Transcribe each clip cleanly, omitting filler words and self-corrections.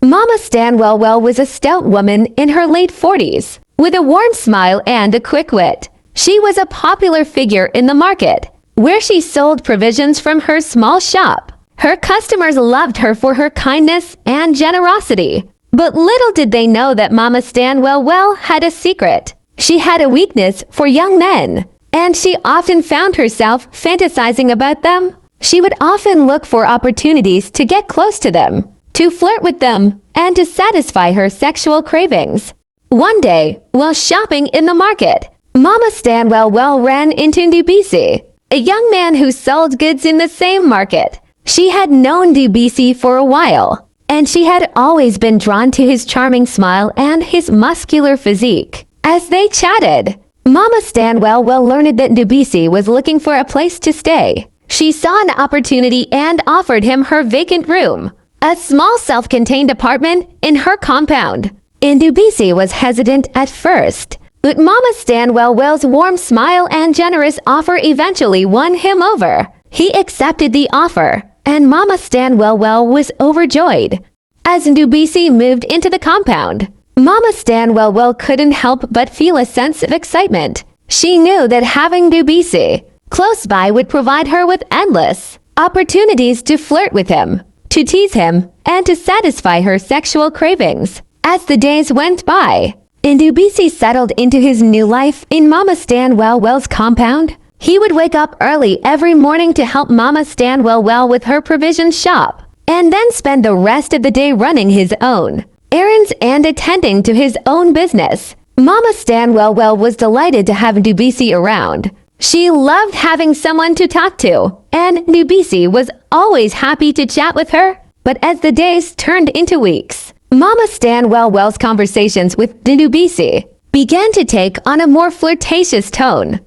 Mama Stanwell was a stout woman in her late 40s, with a warm smile and a quick wit. She was a popular figure in the market, where she sold provisions from her small shop. Her customers loved her for her kindness and generosity. But little did they know that Mama Stanwell had a secret. She had a weakness for young men, and she often found herself fantasizing about them. She would often look for opportunities to get close to them, to flirt with them, and to satisfy her sexual cravings. One day, while shopping in the market, Mama Stanwell ran into Ndubisi, a young man who sold goods in the same market. She had known Ndubisi for a while, and she had always been drawn to his charming smile and his muscular physique. As they chatted, Mama Stanwell learned that Ndubisi was looking for a place to stay. She saw an opportunity and offered him her vacant room, a small self-contained apartment in her compound. Ndubisi was hesitant at first, but Mama Stanwell's warm smile and generous offer eventually won him over. He accepted the offer, and Mama Stanwell was overjoyed. As Ndubisi moved into the compound, Mama Stanwell couldn't help but feel a sense of excitement. She knew that having Ndubisi close by would provide her with endless opportunities to flirt with him, to tease him, and to satisfy her sexual cravings. As the days went by, Ndubisi settled into his new life in Mama Stanwell's compound. He would wake up early every morning to help Mama Stanwell with her provision shop, and then spend the rest of the day running his own errands and attending to his own business. Mama Stanwell was delighted to have Ndubisi around. She loved having someone to talk to, and Ndubisi was always happy to chat with her. But as the days turned into weeks, Mama Stanwell's conversations with Ndubisi began to take on a more flirtatious tone.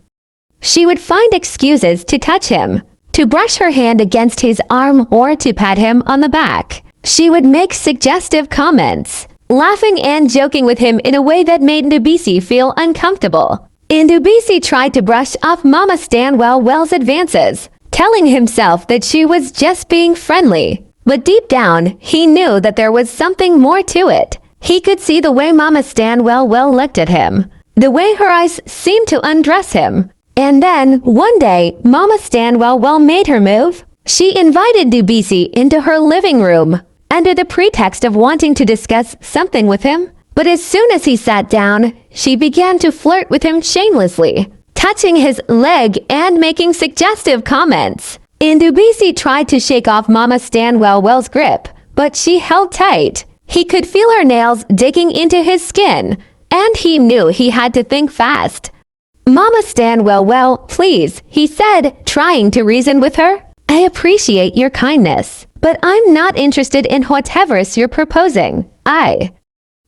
She would find excuses to touch him, to brush her hand against his arm, or to pat him on the back. She would make suggestive comments, laughing and joking with him in a way that made Ndubisi feel uncomfortable. Ndubisi tried to brush off Mama Stanwell's advances, telling himself that she was just being friendly. But deep down, he knew that there was something more to it. He could see the way Mama Stanwell looked at him, the way her eyes seemed to undress him. And then, one day, Mama Stanwell made her move. She invited Ndubisi into her living room, under the pretext of wanting to discuss something with him. But as soon as he sat down, she began to flirt with him shamelessly, touching his leg and making suggestive comments. Ndubisi tried to shake off Mama Stanwell's grip, but she held tight. He could feel her nails digging into his skin, and he knew he had to think fast. Mama Stanwell, please, he said, trying to reason with her. I appreciate your kindness, but I'm not interested in whatever's you're proposing.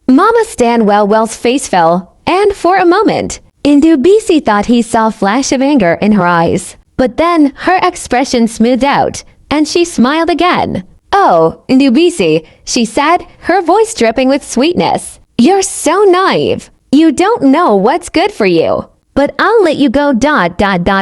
Mama Stanwell's face fell, and for a moment, Ndubisi thought he saw a flash of anger in her eyes. But then her expression smoothed out, and she smiled again. Oh, Ndubisi, she said, her voice dripping with sweetness. You're so naive. You don't know what's good for you. But I'll let you go ...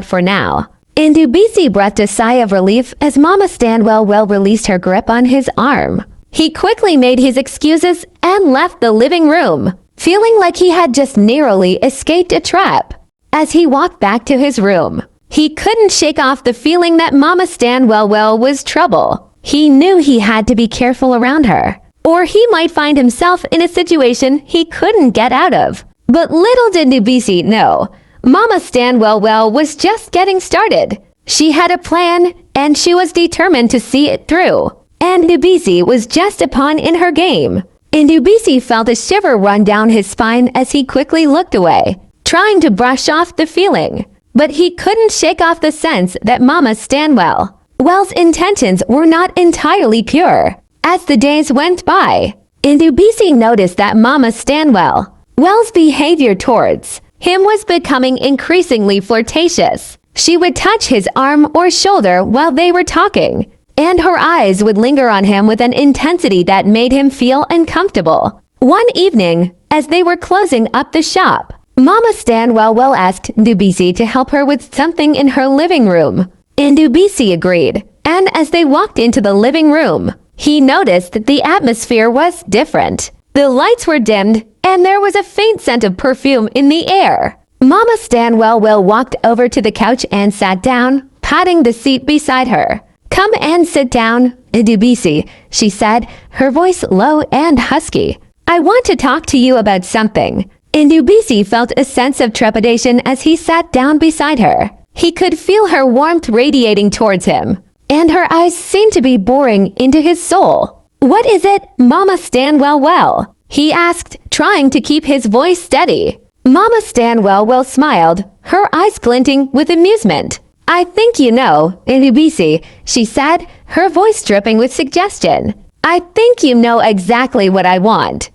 for now. Ndubisi breathed a sigh of relief as Mama Stanwell released her grip on his arm. He quickly made his excuses and left the living room, feeling like he had just narrowly escaped a trap. As he walked back to his room, he couldn't shake off the feeling that Mama Stanwell was trouble. He knew he had to be careful around her, or he might find himself in a situation he couldn't get out of. But little did Ndubisi know, Mama Stanwell was just getting started. She had a plan, and she was determined to see it through. And Ndubisi was just a pawn in her game. Ndubisi felt a shiver run down his spine as he quickly looked away, trying to brush off the feeling. But he couldn't shake off the sense that Mama Stanwell's intentions were not entirely pure. As the days went by, Ndubisi noticed that Mama Stanwell's behavior towards him was becoming increasingly flirtatious. She would touch his arm or shoulder while they were talking, and her eyes would linger on him with an intensity that made him feel uncomfortable. One evening, as they were closing up the shop, Mama Stanwell asked Ndubisi to help her with something in her living room. Ndubisi agreed, and as they walked into the living room, he noticed that the atmosphere was different. The lights were dimmed, and there was a faint scent of perfume in the air. Mama Stanwell walked over to the couch and sat down, patting the seat beside her. "Come and sit down, Ndubisi," she said, her voice low and husky. "I want to talk to you about something." Ndubisi felt a sense of trepidation as he sat down beside her. He could feel her warmth radiating towards him, and her eyes seemed to be boring into his soul. "What is it, Mama Stanwell?" he asked, trying to keep his voice steady. Mama Stanwell smiled, her eyes glinting with amusement. "I think you know, Ndubisi," she said, her voice dripping with suggestion. "I think you know exactly what I want."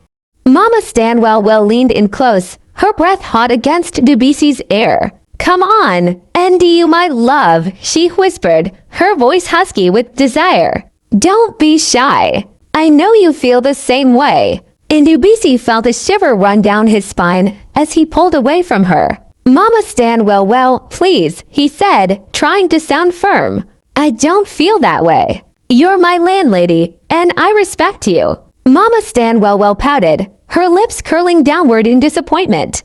Mama Stanwell leaned in close, her breath hot against Ndubisi's ear. "Come on, Ndu, my love," she whispered, her voice husky with desire. "Don't be shy. I know you feel the same way." Ndubisi felt a shiver run down his spine as he pulled away from her. "Mama Stanwell, please," he said, trying to sound firm. "I don't feel that way. You're my landlady, and I respect you." Mama Stanwell pouted, her lips curling downward in disappointment.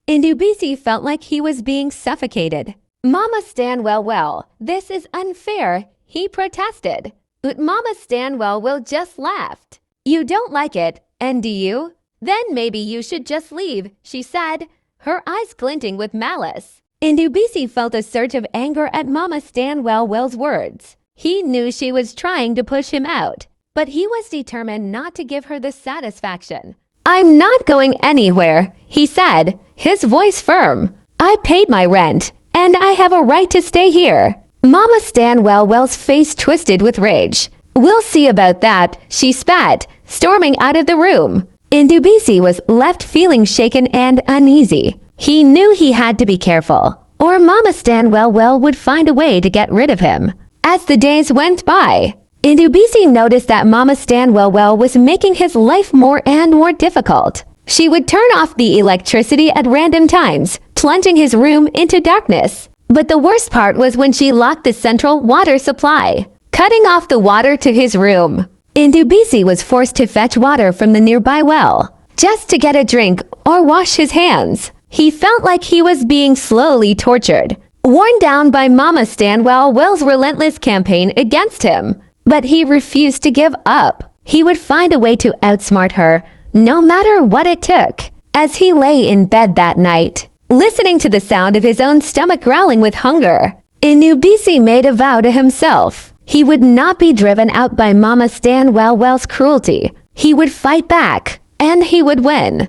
Ndubisi felt like he was being suffocated. "Mama Stanwell, this is unfair," he protested. But Mama Stanwell just laughed. "You don't like it, and do you? Then maybe you should just leave," she said, her eyes glinting with malice. Ndubisi felt a surge of anger at Mama Stanwell's words. He knew she was trying to push him out, but he was determined not to give her the satisfaction. "I'm not going anywhere," he said, his voice firm. "I paid my rent, and I have a right to stay here." Mama Stanwell's face twisted with rage. "We'll see about that," she spat, storming out of the room. Ndubisi was left feeling shaken and uneasy. He knew he had to be careful, or Mama Stanwell would find a way to get rid of him. As the days went by, Ndubisi noticed that Mama Stanwell was making his life more and more difficult. She would turn off the electricity at random times, plunging his room into darkness. But the worst part was when she locked the central water supply, cutting off the water to his room. Ndubisi was forced to fetch water from the nearby well, just to get a drink or wash his hands. He felt like he was being slowly tortured, worn down by Mama Stanwell's relentless campaign against him. But he refused to give up. He would find a way to outsmart her, no matter what it took. As he lay in bed that night, listening to the sound of his own stomach growling with hunger, Ndubisi made a vow to himself. He would not be driven out by Mama Stanwell's cruelty. He would fight back, and he would win.